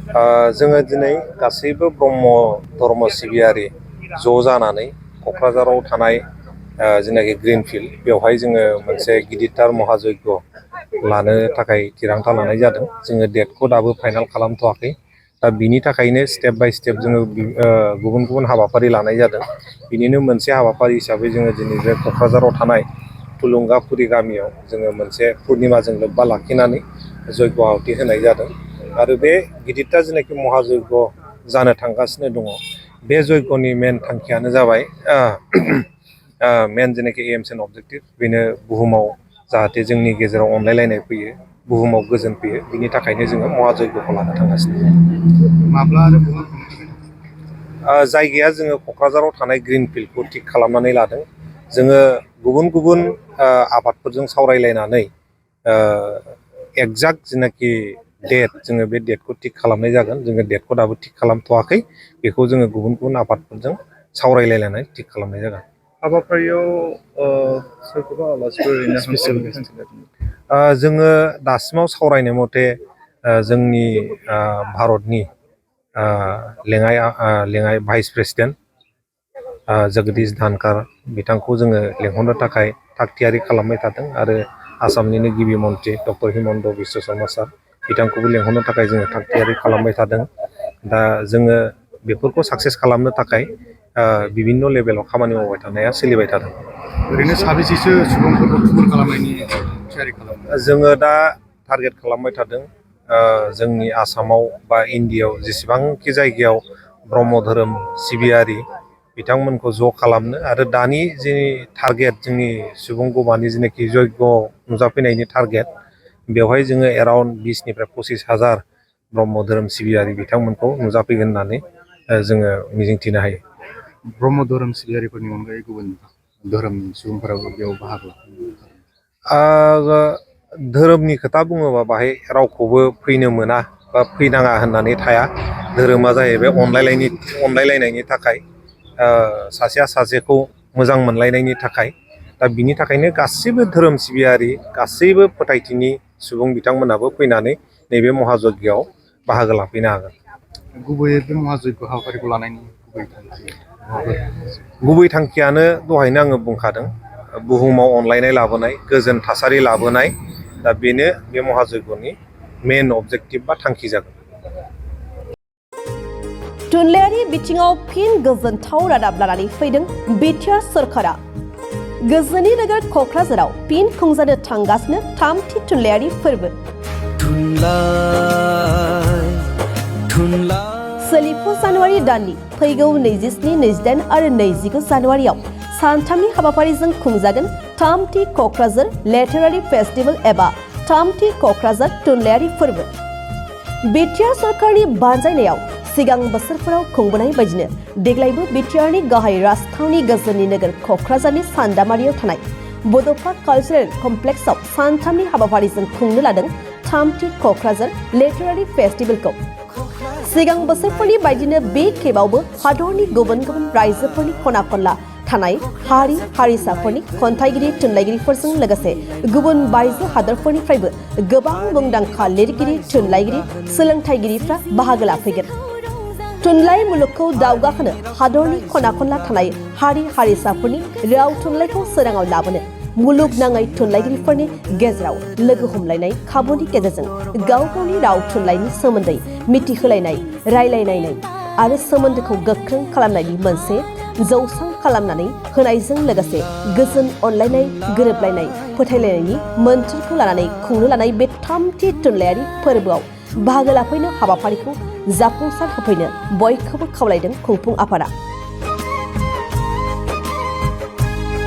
जोङो दिनै गासैबो ब्रह्म धर्म सिबियारि ज' जानानै क'क्राझाराव थानाय जेनाखि ग्रिन फिल्ड बेवहाय जोङो मोनसे गिदिरथार महायज्ञ लानो थाखाय थिरांथा लानाय जादों। जोङो डेटखौ दाबो फाइनाल खालामथ'वाखै। दा बिनि थाखायनो स्टेप बाय स्टेप जोङो गुबुन गुबुन हाबाफारि लानाय जादों। बिनिनो मोनसे हाबाफारि हिसाबै जोङो दिनै बे क'क्राझाराव थानाय थुलुंगाफुरि गामियाव जोङो मोनसे पुर्निमाजों लोब्बा लाखिनानै जयग' आहुति होनाय जादों। आरो बे गिदिरथार जेनाखि महायज्ञ जानो थांगासिनो दङ, बे जयग'नि मेन थांखियानो जाबाय मेन जेनाखि एम्स एन्ड अबजेक्टिभ बेनो बुहुमाव जाहाथे जोंनि गेजेराव अनलायलायनाय फैयो, बुहुमाव गोजोन फैयो, बिनि थाखायनो जोङो महायज्ञखौ लानो थांगासिनो दं। माब्ला आरो बहा? जायगाया जोङो क'क्राझाराव थानाय ग्रिन फिल्डखौ थिग खालामनानै लादों। जोङो गुबुन गुबुन आफादफोरजों सावरायलायनानै एक्जाक्ट जेनाखि डेट जोङो बे डेटखौ थिग खालामनाय जागोन। जोङो डेटखौ दाबो थिग खालामथ'वाखै। बेखौ जोङो गुबुन गुबुन आफादफोरजों सावरायलायनानै थिग खालामनाय जागोन। हाबाफारियाव सोरखौबा आलासिफोर जोङो दासिमाव सावरायनाय मथे जोंनि भारतनि लेङाइ भाइस प्रेसिडेन्ट जगदीश धानकार बिथांखौ जोङो लेंहरनो थाखाय थाग थियारि खालामबाय थादों। आरो आसामनिनो गिबि मन्थ्रि डक्टर हिमन्त बिश्व शर्मा सार बिथांखौबो लेंहरनो थाखाय जोङो थाग थियारि खालामबाय थादों। दा जोङो बेफोरखौ साक्सेस खालामनो थाखाय बिभिन्न लेभेलाव खामानि मावबाय थानाया सोलिबाय थादों। ओरैनो साबेसेसो सुबुंफोरखौ थुबुर खालामनायनि थियारि खालामदों? जोङो दा टारगेट खालामबाय थादों जोंनि आसामाव बा इन्डियायाव जेसेबांखि जायगायाव ब्रह्म धोरोम सिबियारि बिथांमोनखौ ज' खालामनो। आरो दानि जि टारगेट जोंनि सुबुं गमानि जेनाखि जयग' नुजाफैनायनि टारगेट, बेवहाय जोङो एराउन्ड 20निफ्राय 25,000 ब्रह्म धोरोम सिबियारि बिथांमोनखौ नुजाफैगोन होननानै जोङो मिजिंथिनो हायो। ब्रह्म धोरोम सिबियारिफोरनि अनगायै गुबुन धोरोमनि सुबुंफोराबो बेयाव बाहागो धोरोमनि खोथा बुङोबा बाहाय रावखौबो फैनो मोना बा फैनाङा होननानै थाया। धोरोमा जाहैबाय अनलायलायनायनि थाखाय, सासेया सासेखौ मोजां मोनलायनायनि थाखाय। दा बिनि थाखायनो गासैबो धोरोम सिबियारि, गासैबो फोथायथिनि सुबुं बिथांमोनाबो फैनानै नैबे महायज्ञआव बाहागो लाफैनो हागोन। गुबैयै बे महायज्ञ हाबाफारिखौ लानायनि गुबै थांखियानो दहायनो आङो बुंखादों, बुहुमाव अनलायनाय लाबोनाय, गोजोन थासारि लाबोनाय। दा बेनो बे महायज्ञनि मेन अबजेक्टिभ बा थांखि जागोन। थुनलाइयारि बिथिङाव फिन गोजोनथाव रादाब लानानै फैदों बिटिआर सरकारा। गोजोननि नोगोर क'क्राझाराव फिन खुंजानो थांगासिनो थामथि थुनलाइयारि फोरबो। सोलिफु जानुवारि दाननि फैगौ 27, 28 आरो 29 जानुवारियाव सानथामनि हाबाफारिजों खुंजागोन थामथि क'क्राझार लिटारेरि फेस्टिभेल एबा थामथि क'क्राझार थुनलाइयारि फोरबो। बिटिआर सरकारनि बानजायनायाव सिगां बोसोरफोराव खुंबोनाय बायदिनो देग्लायबो बिटिआरनि गाहाय राजथावनि गोजोननि नोगोर क'क्राझारनि सान्दामारियाव थानाय बड'सा कालचारेल कमप्लेक्सआव सानथामनि हाबाफारिजों खुंनो लादों थामथि क'क्राझार लिटारेरि फेस्टिभेलखौ। सिगां बोसोरफोरनि बायदिनो बे खेबावबो हादरनि गुबुन गुबुन रायजोफोरनि खना खनला थानाय हारि हारिसाफोरनि खन्थाइगिरि थुनलाइगिरिफोरजों लोगोसे गुबुन बायजो हादरफोरनिफ्रायबो गोबां मुंदांखा लिरगिरि, थुनलाइगिरि, सोलोंथाइगिरिफ्रा बाहागो लाफैगोन। थुनलाइ मुलुगखौ दावगाहोनो हादरनि खना खनला थानाय हारि हारिसाफोरनि राव थुनलाइखौ सोराङाव लाबोनो मुलुगनाङै थुनलाइगिरिफोरनि गेजेराव लोगो हमलायनाय खाबुनि गेजेरजों गाव गावनि राव थुनलाइनि सोमोन्दै मिथिहोलायनाय, रायलायलायनाय आरो सोमोन्दोखौ गोख्रों खालामनायनि मोनसे जौसां खालामनानै होनायजों लोगोसे गोजोन, अनलायनाय, गोरोबलायनाय, फोथायलायनायनि मोन्थोरखौ लानानै खुंनो लानाय बे थामथि थुनलाइयारि फोरबोआव बाहागो लाफैनो हाबाफारिखौ जाफुंसार होफैनो बयखौबो खावलायदों खुंफुं आफादा।